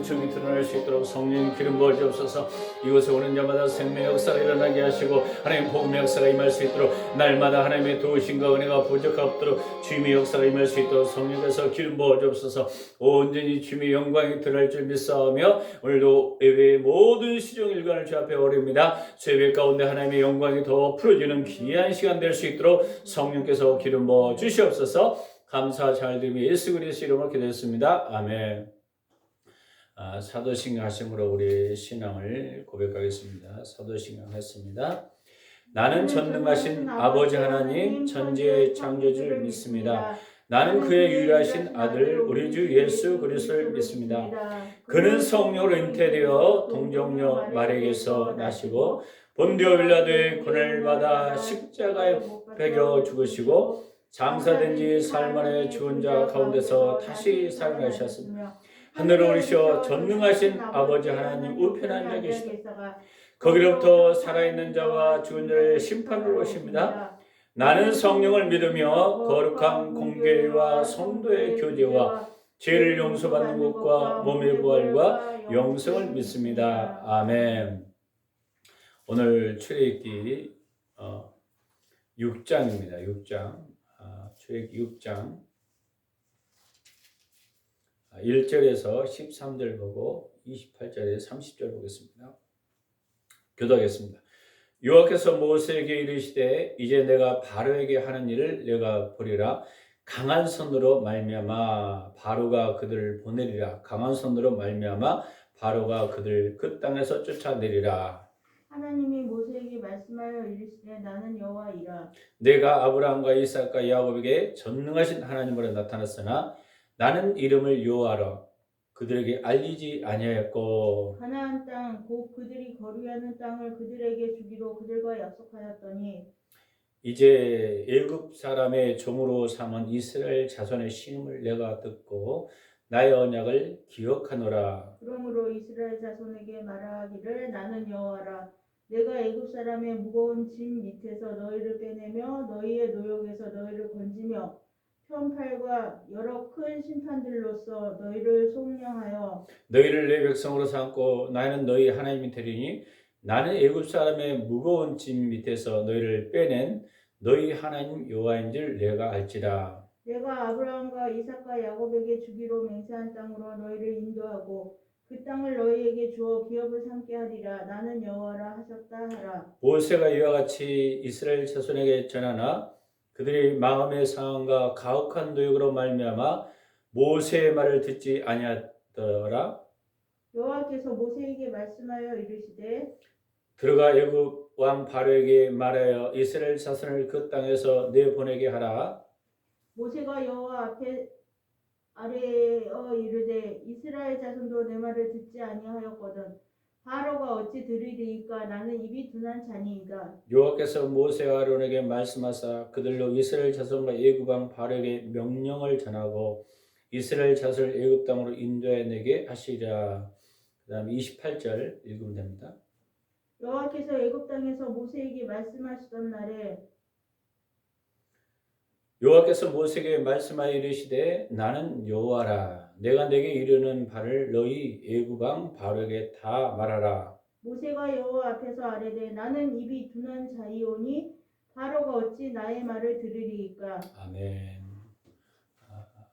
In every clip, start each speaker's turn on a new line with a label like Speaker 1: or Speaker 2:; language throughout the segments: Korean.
Speaker 1: 충이 드러날 수 있도록 성령 기름 부어 주옵소서. 이곳에 오는 자마다 생명의 역사가 일어나게 하시고 하나님 복음의 역사가 임할 수 있도록 날마다 하나님의 도우심과 은혜가 부족하 없도록 주님의 역사가 임할 수 있도록 성령께서 기름 부어 주옵소서. 온전히 주님의 영광이 드러날 줄 믿사오며 오늘도 예배의 모든 시종 일관을 주 앞에 올립니다. 예배 가운데 하나님의 영광이 더 풀어지는 귀한 시간 될 수 있도록 성령께서 기름 부어 주시옵소서. 감사 잘 드리며 예수 그리스도 이름으로 기도했습니다. 아멘. 사도신경 하심으로 우리 신앙을 고백하겠습니다. 사도신경 했습니다. 나는 전능하신 아버지 하나님 천지의 창조주를 믿습니다. 나는 그의 유일하신 아들 우리 주 예수 그리스도를 믿습니다. 그는 성령으로 잉태되어 동정녀 마리아에게서 나시고 본디오 빌라도의 고난을 받아 십자가에 매겨 죽으시고 장사된 지 사흘 만에 죽은 자 가운데서 다시 살아나셨습니다. 하늘을 오르셔 전능하신 아버지 하나님 우편한 자 계시다. 거기로부터 살아있는 자와 죽은 자를 심판으로 오십니다. 나는 성령을 믿으며 거룩한 공교회와 성도의 교제와 죄를 용서받는 것과 몸의 부활과 영생을 믿습니다. 아멘. 오늘 출애굽기 6장입니다. 6장. 출애굽기 6장 1절에서 13절 보고 28절에 30절 보겠습니다. 교도하겠습니다. 여호와께서 모세에게 이르시되 이제 내가 바로에게 하는 일을 내가 보리라. 강한 손으로 말미암아 바로가 그들을 보내리라. 강한 손으로 말미암아 바로가 그들 그 땅에서 쫓아내리라.
Speaker 2: 하나님이 모세에게 말씀하여 이르시되 나는 여호와이라.
Speaker 1: 내가 아브라함과 이삭과 야곱에게 전능하신 하나님으로 나타났으나 나는 이름을 여호와라 그들에게 알리지 아니하였고
Speaker 2: 가나안 땅 곧 그들이 거류하는 땅을 그들에게 주기로 그들과 약속하였더니
Speaker 1: 이제 애굽 사람의 종으로 삼은 이스라엘 자손의 신음을 내가 듣고 나의 언약을 기억하노라.
Speaker 2: 그러므로 이스라엘 자손에게 말하기를 나는 여호와라. 내가 애굽 사람의 무거운 짐 밑에서 너희를 빼내며 너희의 노역에서 너희를 건지며 편팔과 여러 큰 심판들로서 너희를 속량하여
Speaker 1: 너희를 내 백성으로 삼고 나는 너희 하나님이 되리니 나는 애굽 사람의 무거운 짐 밑에서 너희를 빼낸 너희 하나님 여호와인 줄 내가 알지라.
Speaker 2: 내가 아브라함과 이삭과 야곱에게 주기로 맹세한 땅으로 너희를 인도하고 그 땅을 너희에게 주어 기업을 삼게 하리라. 나는 여호와라 하셨다 하라.
Speaker 1: 모세가 이와 같이 이스라엘 자손에게 전하나 그들이 마음의 상함과 가혹한 노역으로 말미암아 모세의 말을 듣지 아니하더라.
Speaker 2: 여호와께서 모세에게 말씀하여 이르시되
Speaker 1: 들어가 애굽 왕 바로에게 말하여 이스라엘 자손을 그 땅에서 내보내게 하라.
Speaker 2: 모세가 여호와 앞에 아래어 이르되 이스라엘 자손도 내 말을 듣지 아니하였거든 바로가 어찌 들으리이까. 나는 입이 둔한 자니이다.
Speaker 1: 여호와께서 모세와 아론에게 말씀하사 그들로 이스라엘 자손과 애굽 왕 바로에게 명령을 전하고 이스라엘 자손을 애굽 땅으로 인도해 내게 하시리라. 그다음 28절 읽으면 됩니다.
Speaker 2: 여호와께서 애굽 땅에서 모세에게 말씀하시던 날에
Speaker 1: 여호와께서 모세에게 말씀하여 이르시되 나는 여호와라. 내가 내게 이르는 바를 너희 애굽 왕 바로에게 다 말하라.
Speaker 2: 모세가 여호와 앞에서 아뢰되 나는 입이 둔한 자이오니 바로가 어찌 나의 말을 들으리이까.
Speaker 1: 아멘.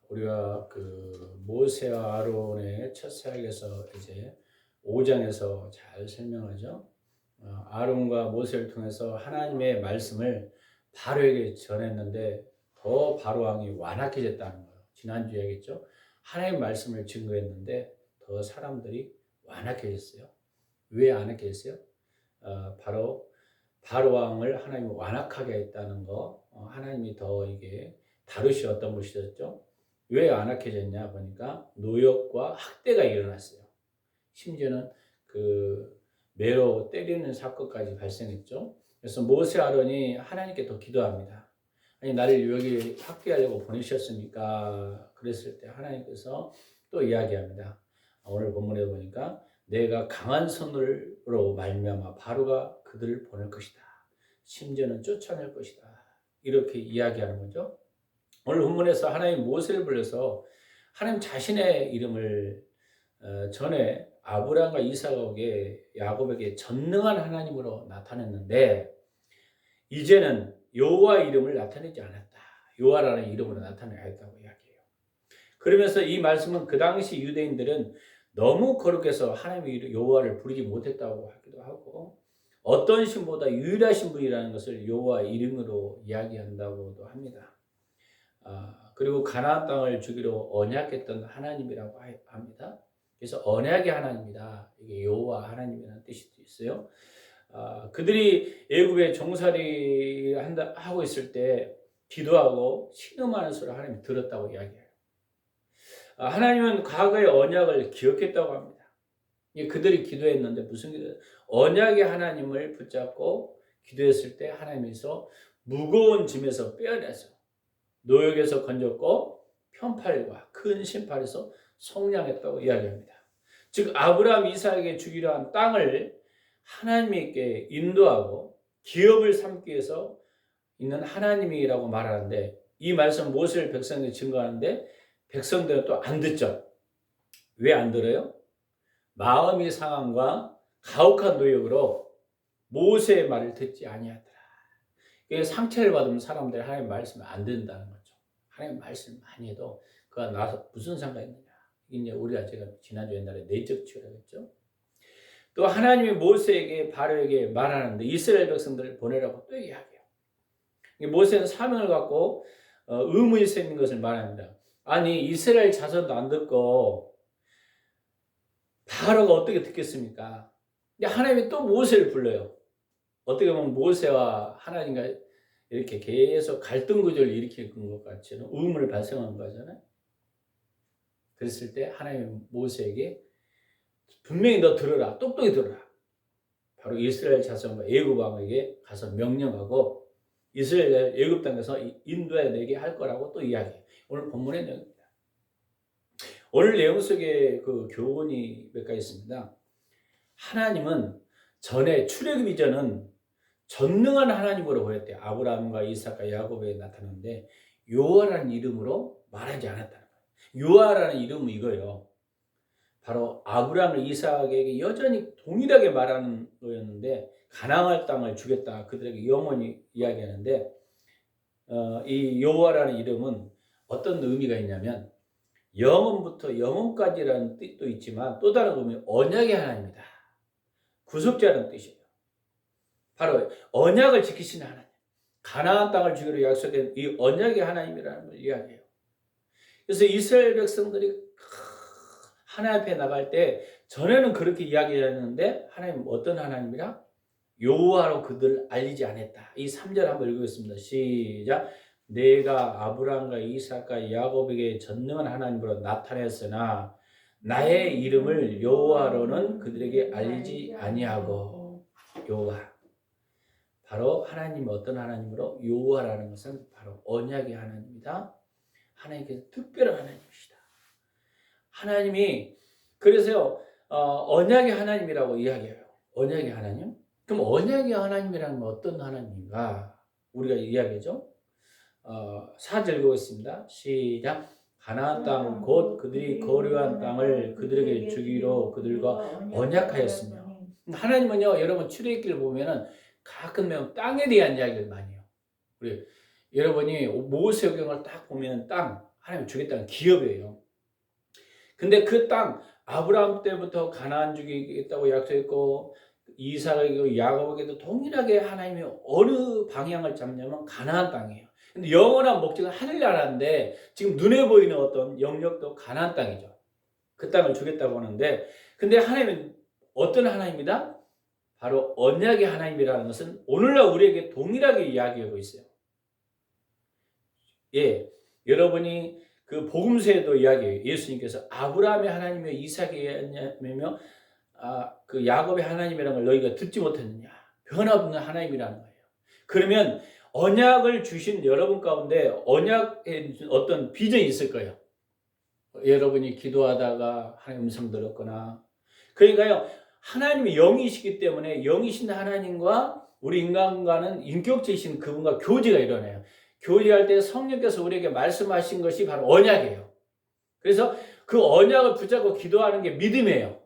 Speaker 1: 우리가 그 모세와 아론의 첫 사역에서 이제 5장에서 잘 설명하죠. 아론과 모세를 통해서 하나님의 말씀을 바로에게 전했는데 더 바로 왕이 완악해졌다는 거예요. 지난주에 얘기했죠. 하나님의 말씀을 증거했는데 더 사람들이 완악해졌어요. 왜 완악해졌어요? 바로 왕을 하나님이 완악하게 했다는 거, 하나님이 더 이게 다루셨던 것이었죠. 왜 완악해졌냐 보니까 노역과 학대가 일어났어요. 심지어는 그 매로 때리는 사건까지 발생했죠. 그래서 모세 아론이 하나님께 더 기도합니다. 아니 나를 여기 학대하려고 보내셨습니까? 그랬을 때 하나님께서 또 이야기합니다. 오늘 본문에 보니까 내가 강한 손으로 말미암아 바로가 그들을 보낼 것이다. 심지어는 쫓아낼 것이다. 이렇게 이야기하는 거죠. 오늘 본문에서 하나님 모세를 불러서 하나님 자신의 이름을 전에 아브라함과 이삭에게 야곱에게 전능한 하나님으로 나타냈는데 이제는 여호와 이름을 나타내지 않았다. 여호와라는 이름으로 나타내야 했다고 이야기해요. 그러면서 이 말씀은 그 당시 유대인들은 너무 거룩해서 하나님의 여호와를 부르지 못했다고 하기도 하고 어떤 신보다 유일하신 분이라는 것을 여호와 이름으로 이야기한다고도 합니다. 그리고 가나안 땅을 주기로 언약했던 하나님이라고 합니다. 그래서 언약의 하나님이다. 이게 여호와 하나님이라는 뜻이 있어요. 그들이 애굽에 종살이 하고 있을 때 기도하고 신음하는 소리를 하나님이 들었다고 이야기해요. 하나님은 과거의 언약을 기억했다고 합니다. 그들이 기도했는데 무슨 기도? 언약의 하나님을 붙잡고 기도했을 때 하나님께서 무거운 짐에서 빼어내서 노역에서 건졌고 편팔과 큰 심판에서 속량했다고 이야기합니다. 즉 아브라함 이삭에게 주기로 한 땅을 하나님께 인도하고 기업을 삼기 위해서 있는 하나님이라고 말하는데 이 말씀 모세를 백성에게 증거하는데 백성들은 또 안 듣죠. 왜 안 들어요? 마음의 상함과 가혹한 노역으로 모세의 말을 듣지 아니하더라. 상처를 받으면 사람들이 하나님의 말씀을 안 듣는다는 거죠. 하나님의 말씀을 많이 해도 그가 나서 무슨 상관이 있느냐. 이제 우리가 제가 지난주 옛날에 내적 치유라고 했죠. 또 하나님이 모세에게 바로에게 말하는데 이스라엘 백성들을 보내라고 또 이야기해요. 모세는 사명을 갖고 의문이 생긴 것을 말합니다. 아니 이스라엘 자손도 안 듣고 바로가 어떻게 듣겠습니까? 근데 하나님이 또 모세를 불러요. 어떻게 보면 모세와 하나님과 이렇게 계속 갈등 구조를 일으키는 것 같지는 의문을 발생하는 거잖아요. 그랬을 때 하나님이 모세에게 분명히 너 들어라. 똑똑히 들어라. 바로 이스라엘 자손과 애굽 왕에게 가서 명령하고 이스라엘 애굽 땅에서 인도해내게 할 거라고 또 이야기해요. 오늘 본문의 내용입니다. 오늘 내용 속에 그 교훈이 몇 가지 있습니다. 하나님은 전에 출애굽 이전은 전능한 하나님으로 보였대요. 아브라함과 이삭과 야곱에 나타났는데 여호와라는 이름으로 말하지 않았다는 거예요. 여호와라는 이름은 이거예요. 바로 아브라함과 이삭에게 여전히 동일하게 말하는 거였는데 가나안 땅을 주겠다 그들에게 영원히 이야기하는데 이 여호와라는 이름은 어떤 의미가 있냐면 영원부터 영원까지라는 뜻도 있지만 또 다른 의미 언약의 하나님이다. 구속자라는 뜻이에요. 바로 언약을 지키시는 하나님. 가나안 땅을 주기로 약속한 이 언약의 하나님이라는 걸 이야기해요. 그래서 이스라엘 백성들이 하나님 앞에 나갈 때 전에는 그렇게 이야기했는데 하나님은 어떤 하나님이라? 여호와로 그들을 알리지 않았다. 이 3절 한번 읽겠습니다. 시작. 내가 아브라함과 이삭과 야곱에게 전능한 하나님으로 나타냈으나 나의 이름을 여호와로는 그들에게 알리지 아니하고. 여호와. 바로 하나님이 어떤 하나님으로? 여호와라는 것은 바로 언약의 하나님이다. 하나님께서 특별한 하나님이시다. 하나님이 그래서요 언약의 하나님이라고 이야기해요. 언약의 하나님? 그럼 언약의 하나님이라는 건 어떤 하나님인가? 우리가 이야기하죠. 4절 읽겠습니다. 시작. 가나안 땅 곧 그들이 거류한 땅을 그들에게 주기로 그들과 언약하였으며. 하나님은요 여러분 출애굽기를 보면은 가끔 땅에 대한 이야기를 많이 해요. 우리 여러분이 모세오경을 딱 보면 땅 하나님 주겠다는 기업이에요. 근데 그 땅 아브라함 때부터 가나안 주겠다고 약속했고 이삭에게 야곱에게도 동일하게 하나님이 어느 방향을 잡냐면 가나안 땅이에요. 근데 영원한 목적은 하늘나라인데 지금 눈에 보이는 어떤 영역도 가나안 땅이죠. 그 땅을 주겠다고 하는데 근데 하나님은 어떤 하나님이다? 바로 언약의 하나님이라는 것은 오늘날 우리에게 동일하게 이야기하고 있어요. 예, 여러분이 그 복음서에도 이야기해요. 예수님께서 아브라함의 하나님이며 이삭의 하나님이며 그 야곱의 하나님이라는 걸 너희가 듣지 못했느냐. 변함없는 하나님이라는 거예요. 그러면 언약을 주신 여러분 가운데 언약에 어떤 비전이 있을 거예요. 여러분이 기도하다가 하나님 음성 들었거나 그러니까요. 하나님이 영이시기 때문에 영이신 하나님과 우리 인간과는 인격체이신 그분과 교제가 일어나요. 교제할 때 성령께서 우리에게 말씀하신 것이 바로 언약이에요. 그래서 그 언약을 붙잡고 기도하는 게 믿음이에요.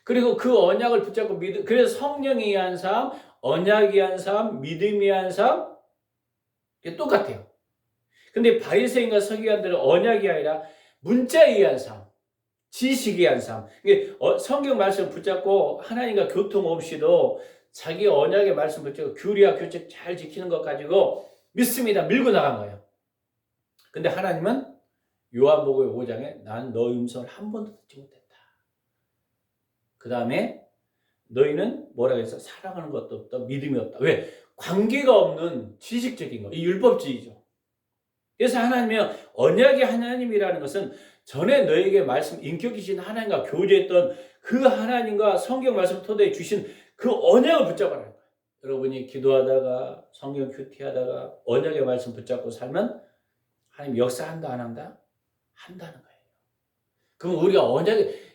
Speaker 1: 그리고 그 언약을 붙잡고 그래서 성령이 한 삶, 언약이 한 삶, 믿음이 한 삶, 이게 똑같아요. 근데 바리새인과 서기관들은 언약이 아니라 문자에 의한 삶, 지식에 의한 삶. 이게 성경 말씀 붙잡고 하나님과 교통 없이도 자기 언약의 말씀 붙잡고 규리와 규칙 잘 지키는 것 가지고 믿습니다. 밀고 나간 거예요. 근데 하나님은 요한복음 5장에 나는 너의 음성을 한 번도 듣지 못했다. 그 다음에 너희는 뭐라고 해서 사랑하는 것도 없다. 믿음이 없다. 왜? 관계가 없는 지식적인 거. 이 율법주의죠. 그래서 하나님이 언약의 하나님이라는 것은 전에 너에게 말씀 인격이신 하나님과 교제했던 그 하나님과 성경 말씀 토대에 주신 그 언약을 붙잡아라는 거예요. 여러분이 기도하다가 성경 큐티하다가 언약의 말씀 붙잡고 살면 하나님 역사한다 안 한다? 한다는 거예요. 그럼 우리가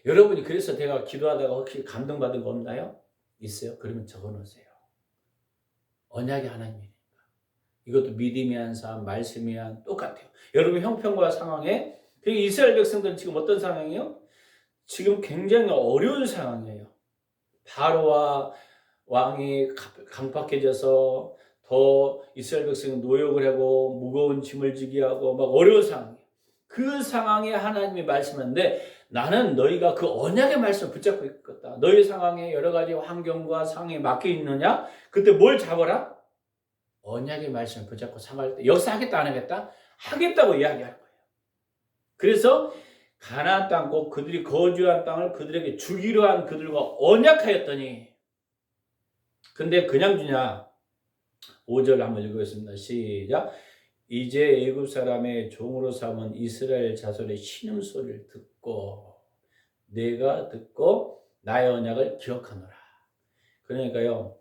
Speaker 1: 여러분이 그래서 제가 기도하다가 혹시 감동받은 거 없나요? 있어요? 그러면 적어놓으세요. 언약의 하나님이니까. 이것도 믿음이 한 삶, 말씀이 한 똑같아요. 여러분 형편과 상황에 이스라엘 백성들은 지금 어떤 상황이에요? 지금 굉장히 어려운 상황이에요. 바로와 왕이 강팍해져서 더 이스라엘 백성은 노역을 하고 무거운 짐을 지게 하고 막 어려운 상황이에요. 그 상황에 하나님이 말씀하는데 나는 너희가 그 언약의 말씀을 붙잡고 있겠다. 너희 상황에 여러 가지 환경과 상황에 맡겨 있느냐? 그때 뭘 잡아라? 언약의 말씀을 붙잡고 삼할 때 역사하겠다 안 하겠다? 하겠다고 이야기하는 거예요. 그래서 가나안 땅 곧 그들이 거주한 땅을 그들에게 주기로 한 그들과 언약하였더니 근데 그냥 주냐? 5절 한번 읽어보겠습니다. 시작. 이제 애굽 사람의 종으로 삼은 이스라엘 자손의 신음소리를 듣고 내가 듣고 나의 언약을 기억하노라. 그러니까요.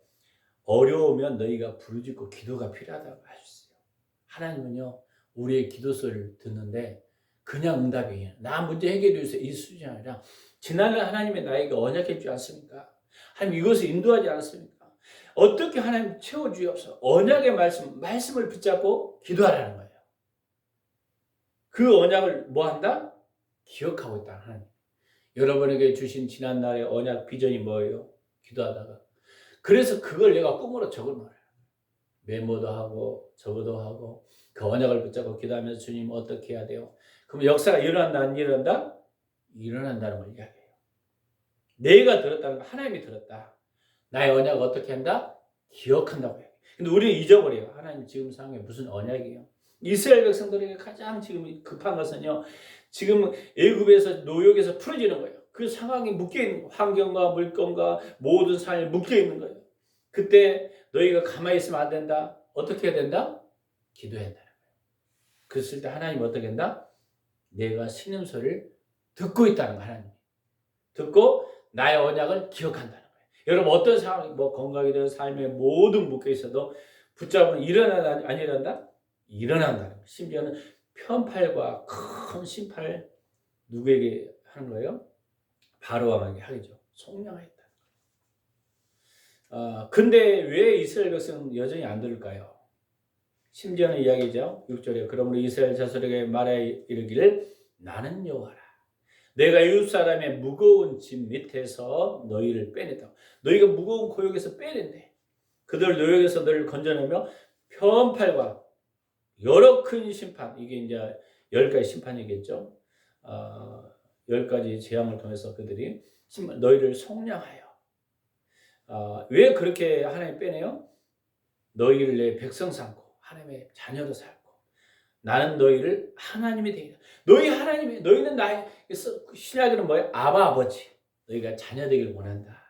Speaker 1: 어려우면 너희가 부르짖고 기도가 필요하다고 하셨어요. 하나님은요. 우리의 기도 소리를 듣는데 그냥 응답이에요. 나 문제 해결해 주세요. 이 수준이 아니라 지난날 하나님이 나에게 언약해 주지 않습니까? 하나님 이것을 인도하지 않았습니까? 어떻게 하나님 채워주옵소서. 언약의 말씀을 붙잡고 기도하라는 거예요. 그 언약을 뭐 한다? 기억하고 있다. 하나님. 여러분에게 주신 지난날의 언약 비전이 뭐예요? 기도하다가. 그래서 그걸 내가 꿈으로 적어놓아요. 메모도 하고 적어도 하고 그 언약을 붙잡고 기도하면서 주님 어떻게 해야 돼요? 그럼 역사가 일어난다 안 일어난다? 일어난다는 걸 이야기해요. 내가 들었다는 거 하나님이 들었다. 나의 언약을 어떻게 한다? 기억한다고 해요. 근데 우리는 잊어버려요. 하나님 지금 상황에 무슨 언약이에요? 이스라엘 백성들에게 가장 지금 급한 것은요. 지금 애굽에서 노역에서 풀어지는 거예요. 그 상황이 묶여있는 거예요. 환경과 물건과 모든 삶이 묶여있는 거예요. 그때 너희가 가만히 있으면 안 된다. 어떻게 해야 된다? 기도해야 된다는 거예요. 그랬을 때 하나님 어떻게 한다? 내가 신음소리를 듣고 있다는 거예요. 하나님. 듣고 나의 언약을 기억한다는 거예요. 여러분 어떤 상황이 건강이든 삶에 모든 묶여 있어도 붙잡으면 일어나다 안 일어난다? 일어난다는 거예요. 심지어는 편팔과 큰 심판을 누구에게 하는 거예요? 바로왕에게 하겠죠. 속량하겠다. 근데 왜 이스라엘 백성은 여전히 안 들을까요? 심지어는 이야기죠. 6절에 그러므로 이스라엘 자손에게 말하여 이르기를 나는 여호와라. 내가 이웃 사람의 무거운 짐 밑에서 너희를 빼냈다. 너희가 무거운 고역에서 빼낸대. 그들 노역에서 너를 건져내며 편팔과 여러 큰 심판, 이게 이제 10가지 심판이겠죠. 10가지 재앙을 통해서 그들이 너희를 속량하여. 왜 그렇게 하나님 빼내요? 너희를 내 백성 삼고 하나님의 자녀로 살고 나는 너희를 하나님이 되리라. 너희 하나님이 너희는 나의 신약에는 뭐예요? 아바 아버지. 너희가 자녀 되기를 원한다.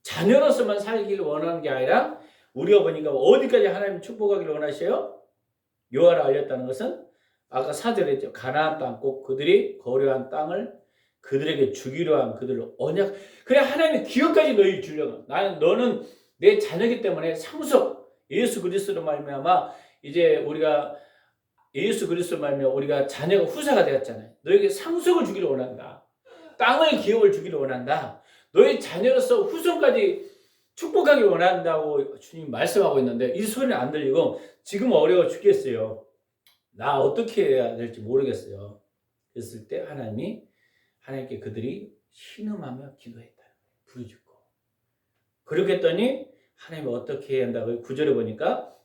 Speaker 1: 자녀로서만 살기를 원하는 게 아니라 우리 어머니가 어디까지 하나님 축복하기를 원하셔요? 여호와를 알렸다는 것은 아까 4절에 했죠. 가나안 땅 꼭 그들이 거류한 땅을 그들에게 주기로 한 그들을 언약. 그래 하나님의 기업까지 너희 주려고. 너는 내 자녀이기 때문에 상속 예수 그리스도로 말미암아 이제 우리가 예수 그리스도 말미암아 우리가 자녀가 후사가 되었잖아요. 너에게 상속을 주기를 원한다. 땅을 기업을 주기를 원한다. 너의 자녀로서 후손까지 축복하기를 원한다고 주님 말씀하고 있는데 이 소리는 안 들리고 지금 어려워 죽겠어요. 나 어떻게 해야 될지 모르겠어요. 그랬을 때 하나님이 하나님께 그들이 신음하며 기도했다. 부르짖고. 그렇게 했더니 하나님이 어떻게 해야 한다고 9절에 보니까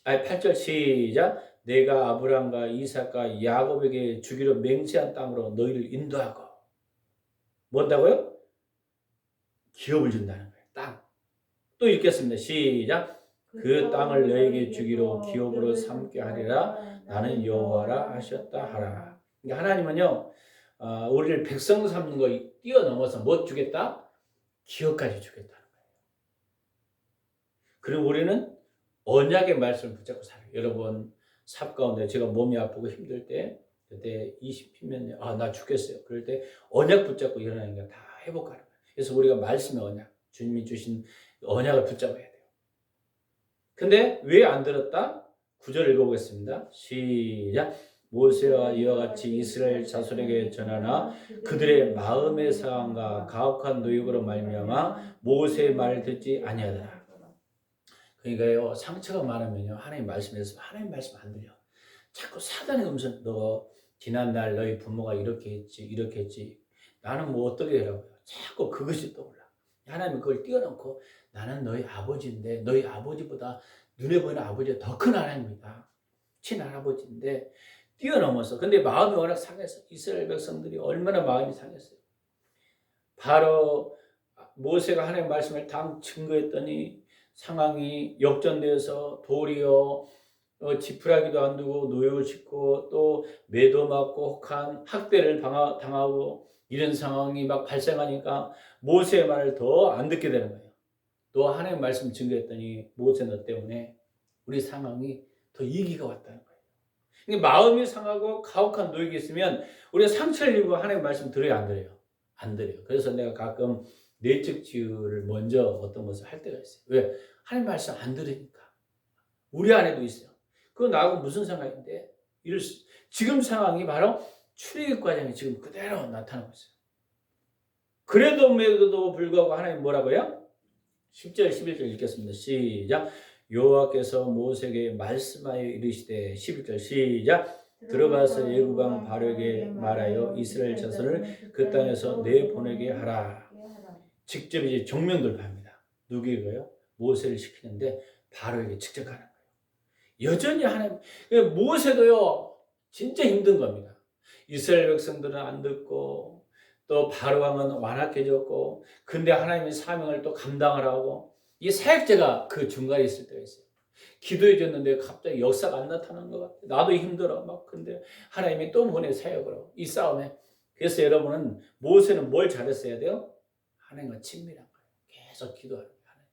Speaker 1: 8절 시작. 내가 아브라함과 이삭과 야곱에게 주기로 맹세한 땅으로 너희를 인도하고 뭔다고요? 기업을 준다는 거예요. 땅. 또 읽겠습니다. 시작. 그 땅을 너에게 주기로 기업으로 삼게 하리라. 나는 여호와라 하셨다 하라. 그러니까 하나님은요, 우리를 백성 삼는 거 뛰어넘어서 뭐 주겠다? 기업까지 주겠다는 거예요. 그리고 우리는 언약의 말씀을 붙잡고 살아요. 여러분, 삽 가운데 제가 몸이 아프고 힘들 때, 그때 20피면 나 죽겠어요. 그럴 때 언약 붙잡고 일어나는 게 다 회복하는 거예요. 그래서 우리가 말씀의 언약, 주님이 주신 언약을 붙잡아야 돼요. 근데 왜 안 들었다? 9절 읽어보겠습니다. 시작. 모세와 이와 같이 이스라엘 자손에게 전하나 그들의 마음의 상함과 가혹한 노역으로 말미암아 모세의 말을 듣지 아니하더라. 그러니까요, 상처가 많으면요, 하나님 말씀에서 하나님 말씀 안 들려. 자꾸 사단의 음성, 너 지난날 너희 부모가 이렇게 했지, 이렇게 했지. 나는 뭐 어떻게 하라고요? 자꾸 그것이 떠올라. 하나님은 그걸 띄워놓고 나는 너희 아버지인데 너희 아버지보다 눈에 보이는 아버지가 더 큰 하나님이다. 친할아버지인데 뛰어넘어서. 근데 마음이 워낙 상했어. 이스라엘 백성들이 얼마나 마음이 상했어요. 바로 모세가 하나님의 말씀을 당 증거했더니 상황이 역전되어서 도리어 지푸라기도 안 두고 노역을 싣고 또 매도 맞고 혹한 학대를 당하고 이런 상황이 막 발생하니까 모세의 말을 더 안 듣게 되는 거예요. 또 하나님의 말씀 증거했더니 모세 너 때문에 우리 상황이 더 위기가 왔다는 거예요. 그러니까 마음이 상하고 가혹한 노역이 있으면 우리가 상처를 입고 하나님의 말씀 들어야 안 들어요? 안 들어요. 그래서 내가 가끔 내적 치유를 먼저 어떤 것을 할 때가 있어요. 왜? 하나님 말씀 안 들으니까. 우리 안에도 있어요. 그거 나하고 무슨 상관인데? 지금 상황이 바로 출애굽 과정이 지금 그대로 나타나고 있어요. 그래도 불구하고 하나님 뭐라고요? 10절 11절 읽겠습니다. 시작. 여호와께서 모세에게 말씀하여 이르시되 11절 시작. 들어가서 애굽 왕 바로에게 말하여 이스라엘 자손을 그 땅에서 내보내게 하라. 직접 이제 정면 돌파합니다. 누구에게요? 모세를 시키는데 바로에게 직접 가는 거예요. 여전히 하나님, 모세도요 진짜 힘든 겁니다. 이스라엘 백성들은 안 듣고 또 바로 왕은 완악해졌고, 근데 하나님의 사명을 또 감당을 하고, 이 사역자가 그 중간에 있을 때가 있어요. 기도해 줬는데 갑자기 역사가 안 나타난 것 같아. 나도 힘들어 막. 근데 하나님이 또 보내 사역으로 이 싸움에. 그래서 여러분은 모세는 뭘 잘했어야 돼요? 하나님과 친밀한 거예요. 계속 기도하는 거예요. 하나님,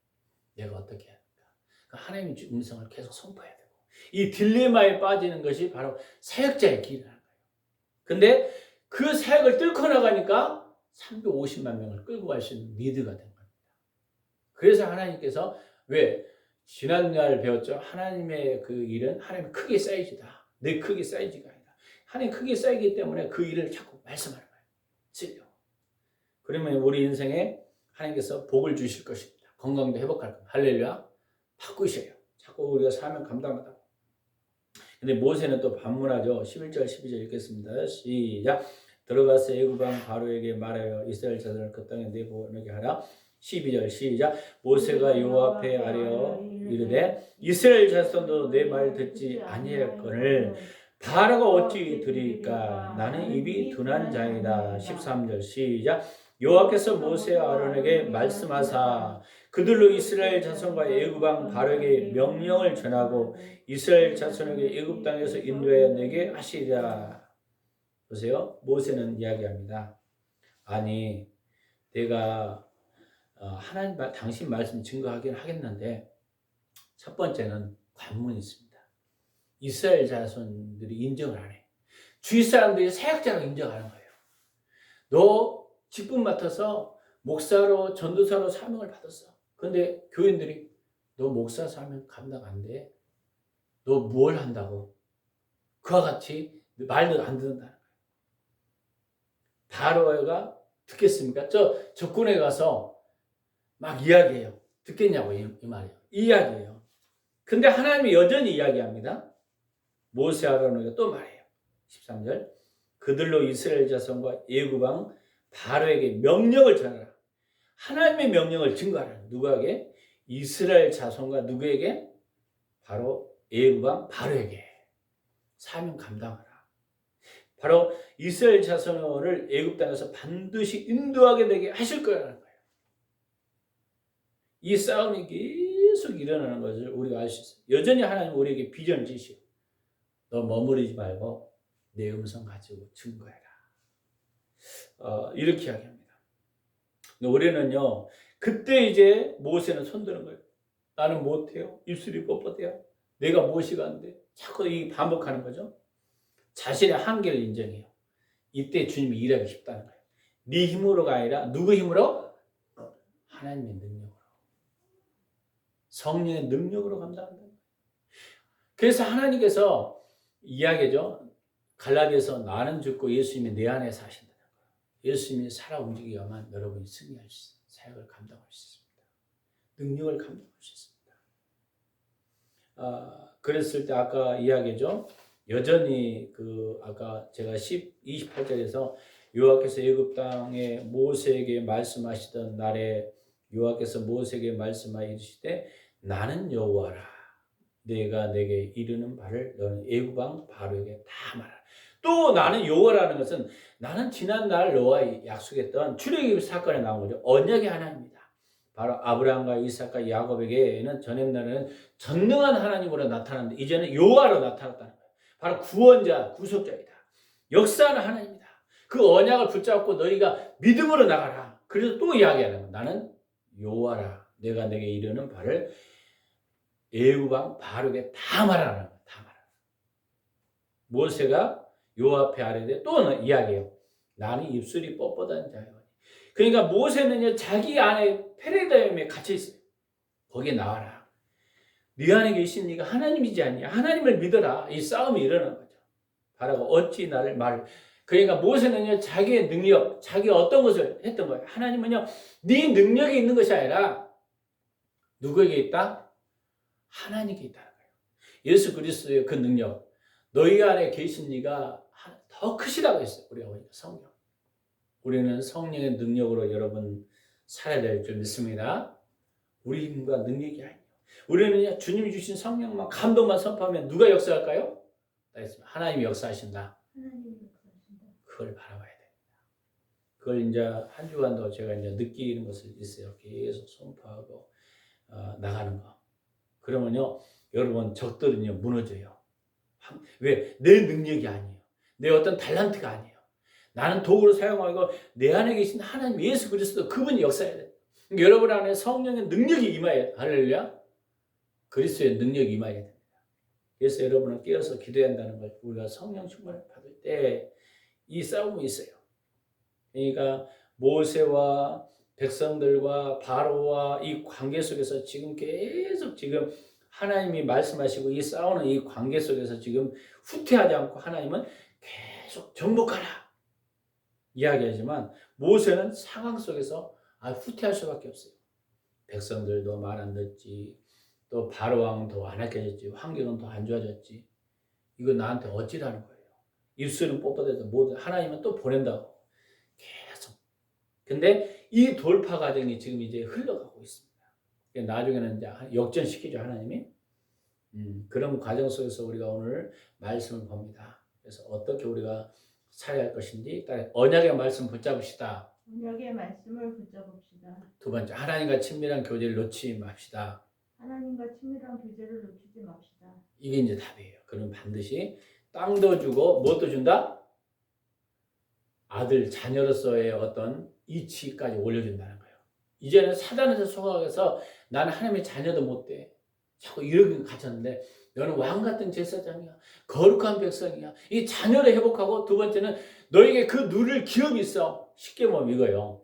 Speaker 1: 내가 어떻게 해야 할까? 하나님의 음성을 계속 선포해야 되고, 이 딜레마에 빠지는 것이 바로 사역자의 길이라는 거예요. 근데 그 사역을 뚫고 나가니까 350만 명을 끌고 갈 수 있는 리드가 된 겁니다. 그래서 하나님께서 왜 지난날 배웠죠? 하나님의 그 일은 하나님 크게 쌓이지다. 내 크게 쌓이지가 아니다. 하나님 크게 쌓이기 때문에 그 일을 자꾸 말씀하는 거예요. 쓰려. 그러면 우리 인생에 하나님께서 복을 주실 것입니다. 건강도 회복할 겁니다. 할렐루야. 바꾸셔요. 자꾸 우리가 사명 감당하다. 근데 모세는 또 반문하죠. 11절 12절 읽겠습니다. 시작. 들어가서 애굽 왕 바로에게 말하여 이스라엘 자손을 그 땅에 내보내게 하라. 12절 시작. 모세가 여호와 앞에 아뢰어 이르되 이스라엘 자손도 내 말 듣지 아니하였거늘 바로가 어찌 들으리까? 나는 입이 둔한 자이다. 13절 시작. 여호와께서 모세와 아론에게 말씀하사 그들로 이스라엘 자손과 애굽 왕 바로에게 명령을 전하고 이스라엘 자손에게 애굽 땅에서 인도하여 내게 하시리라. 보세요. 모세는 이야기합니다. 아니, 내가 하나님 당신 말씀 증거하긴 하겠는데 첫 번째는 관문이 있습니다. 이스라엘 자손들이 인정을 안 해. 주위 사람들이 사역자로 인정하는 거예요. 너 직분 맡아서 목사로 전도사로 사명을 받았어. 근데 교인들이 너 목사 사명 감당 안 돼. 너 뭘 한다고? 그와 같이 말도 안 듣는다는 거예요. 바로가 듣겠습니까? 저 적군에 가서 막 이야기해요. 듣겠냐고 이 말이에요. 이야기해요. 근데 하나님이 여전히 이야기합니다. 모세 아론에게 또 말해요. 13절. 그들로 이스라엘 자손과 애굽 왕 바로에게 명령을 전하라. 하나님의 명령을 증거하라. 누구에게? 이스라엘 자손과 누구에게? 바로 애굽 왕 바로에게 사명 감당하라. 바로 이스라엘 자손을 애굽 땅에서 반드시 인도하게 되게 하실 거라는 거예요. 이 싸움이 계속 일어나는 것을 우리가 알 수 있어요. 여전히 하나님 우리에게 비전을 주시오. 너 머무르지 말고 내 음성 가지고 증거해라. 이렇게 이야기합니다. 우리는요, 그때 이제 모세는 손드는 거예요. 나는 못해요. 입술이 뻣뻣해요. 내가 무엇이가 안 돼. 자꾸 이 반복하는 거죠. 자신의 한계를 인정해요. 이때 주님이 일하기 쉽다는 거예요. 네 힘으로가 아니라 누구 힘으로? 하나님의 능력으로. 성령의 능력으로 감당한다. 그래서 하나님께서 이야기죠. 갈라디아서 나는 죽고 예수님이 내 안에 사신다는 거예요. 예수님이 살아 움직여야만 여러분이 승리할 수 있어요. 사역을 감당할 수 있습니다. 능력을 감당할 수 있습니다. 그랬을 때 아까 이야기죠. 여전히 아까 제가 28절에서 여호와께서 애굽 땅에 모세에게 말씀하시던 날에 여호와께서 모세에게 말씀하여 이르시되 나는 여호와라. 내가 내게 이르는 바를 너는 애굽 왕 바로에게 다 말하라. 또 나는 여호와라는 것은 나는 지난날 너와 약속했던 출애굽 사건에 나온 거죠. 언약의 하나님입니다. 바로 아브라함과 이삭과 야곱에게는 전에는 전능한 하나님으로 나타났는데 이제는 여호와로 나타났다는 거예요. 바로 구원자, 구속자이다. 역사하는 하나님이다. 그 언약을 붙잡고 너희가 믿음으로 나가라. 그래서 또 이야기하는 거예요. 나는 여호와라. 내가 내게 이르는 바를 애굽 왕 바로에게 다 말하라는 거예요. 다 말하라. 모세가 여호와 앞에 아뢰되 또 이야기해요. 나는 입술이 뻣뻣한 자요. 그러니까 모세는요, 자기 안에 패러다임에 갇혀 있어요. 거기에 나와라. 네 안에 계신 네가 하나님이지 않냐? 하나님을 믿어라. 이 싸움이 일어나는 거죠. 바라고 어찌 나를 그러니까 모세는요, 자기의 능력, 자기 어떤 것을 했던 거예요. 하나님은요, 네 능력이 있는 것이 아니라 누구에게 있다? 하나님께 있다는 거예요. 예수 그리스도의 그 능력, 너희 안에 계신 네가 더 크시다고 했어요. 우리가 보니까 성령. 우리는 성령의 능력으로 여러분 살아야 될 줄 믿습니다. 우리 힘과 능력이 아니에요. 우리는 주님이 주신 성령만 감동만 선포하면 누가 역사할까요? 하나님이 역사하신다. 그걸 바라봐야 됩니다. 그걸 이제 한 주간도 제가 이제 느끼는 것을 있어요. 계속 선포하고 나가는 거. 그러면요, 여러분 적들은요 무너져요. 왜? 내 능력이 아니에요. 내 어떤 탤런트가 아니에요. 나는 도구로 사용하고 내 안에 계신 하나님 예수 그리스도 그분이 역사해야 돼요. 여러분 안에 성령의 능력이 임해야 돼요. 할렐루야. 그리스도의 능력이 임해야 됩니다. 그래서 여러분은 깨어서 기도해야 한다는 걸 우리가 성령 충만을 받을 때 이 싸움이 있어요. 그러니까 모세와 백성들과 바로와 이 관계 속에서 지금 계속 지금 하나님이 말씀하시고 이 싸우는 이 관계 속에서 지금 후퇴하지 않고 하나님은 계속 정복하라 이야기하지만 모세는 상황 속에서 후퇴할 수밖에 없어요. 백성들도 말 안 듣지, 또 바로 왕은 더 완악해졌지, 환경은 더 안 좋아졌지. 이거 나한테 어찌라는 거예요. 입술은 뻣뻣해서 못, 하나님은 또 보낸다고 계속. 근데 이 돌파 과정이 지금 이제 흘러가고 있습니다. 나중에는 이제 역전시키죠, 하나님이. 그런 과정 속에서 우리가 오늘 말씀을 봅니다. 그래서 어떻게 우리가 살아야 할 것인지, 언약의 말씀 붙잡읍시다.
Speaker 2: 언약의 말씀을 붙잡읍시다.
Speaker 1: 두 번째, 하나님과 친밀한 교제를 놓치지 맙시다.
Speaker 2: 하나님과 친밀한 교제를 놓치지 맙시다.
Speaker 1: 이게 이제 답이에요. 그럼 반드시 땅도 주고 무엇도 준다? 아들, 자녀로서의 어떤 이치까지 올려준다는 거예요. 이제는 사단에서 속아서 나는 하나님의 자녀도 못 돼. 자꾸 이렇게 갇혔는데 너는 왕같은 제사장이야. 거룩한 백성이야. 이 자녀를 회복하고 두 번째는 너에게 그 누릴 기업이 있어. 쉽게 보면 이거예요.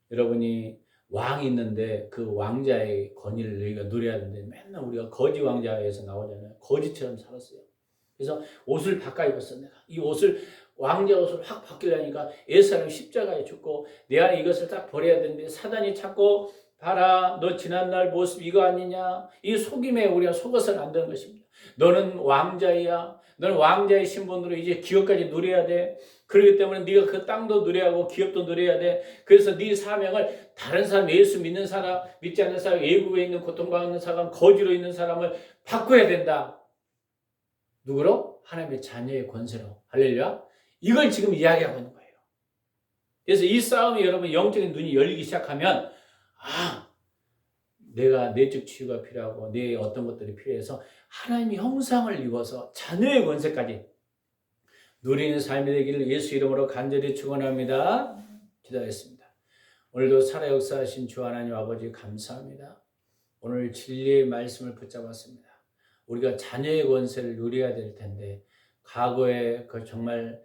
Speaker 1: 여러분이 왕이 있는데 그 왕자의 권위를 너희가 누려야 되는데 맨날 우리가 거지 왕자에서 나오잖아요. 거지처럼 살았어요. 그래서 옷을 바꿔 입었어. 내가 이 옷을 왕자 옷을 확 바뀌려니까 예수님 십자가에 죽고 내 안에 이것을 딱 버려야 되는데 사단이 자꾸 봐라, 너 지난날 모습 이거 아니냐? 이 속임에 우리가 속아서는 안 되는 것입니다. 너는 왕자야. 너는 왕자의 신분으로 이제 기업까지 누려야 돼. 그렇기 때문에 네가 그 땅도 누려야 하고 기업도 누려야 돼. 그래서 네 사명을 다른 사람, 예수 믿는 사람, 믿지 않는 사람, 외국에 있는 고통받는 사람, 거지로 있는 사람을 바꿔야 된다. 누구로? 하나님의 자녀의 권세로. 할렐루야. 이걸 지금 이야기하고 있는 거예요. 그래서 이 싸움이 여러분 영적인 눈이 열리기 시작하면 내가 내적 치유가 필요하고 내 어떤 것들이 필요해서 하나님의 형상을 입어서 자녀의 권세까지 누리는 삶이 되기를 예수 이름으로 간절히 축원합니다. 기도하겠습니다. 오늘도 살아 역사하신 주 하나님 아버지 감사합니다. 오늘 진리의 말씀을 붙잡았습니다. 우리가 자녀의 권세를 누려야 될 텐데 과거에 그 정말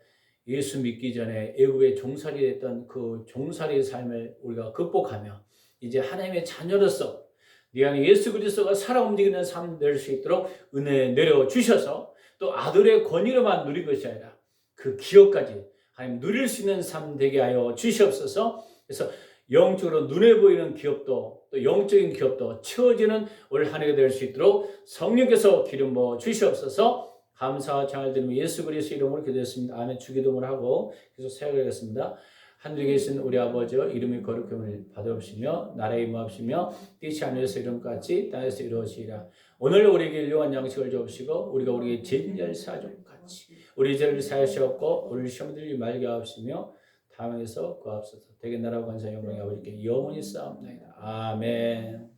Speaker 1: 예수 믿기 전에 애굽의 종살이 됐던 그 종살이의 삶을 우리가 극복하며 이제 하나님의 자녀로서 네 안에 예수 그리스도가 살아 움직이는 삶 될 수 있도록 은혜 내려주셔서 또 아들의 권위로만 누릴 것이 아니라 그 기업까지 하나님 누릴 수 있는 삶 되게 하여 주시옵소서. 그래서 영적으로 눈에 보이는 기업도 또 영적인 기업도 채워지는 올 한 해가 될 수 있도록 성령께서 기름 부어 주시옵소서. 감사와 장을 드리며 예수 그리스도 이름으로 기도했습니다. 아멘. 주기도문을 하고 계속 세워가겠습니다. 하늘에 계신 우리 아버지여 이름이 거룩함을 받으옵시며 나라의 임하옵시며 뜻이 하늘에서 이름같이 땅에서 이루어지리라. 오늘 우리에게 일용한 양식을 주옵시고 우리가 우리에게 죄인을 사하족 같이 우리 죄를 사하시옵고 우리를 시험 들지 말게 하옵시며 다음에서 구하옵소서. 대개 나라와 권세 영광이 아버지께 영원히 쌓옵나이다. 아멘.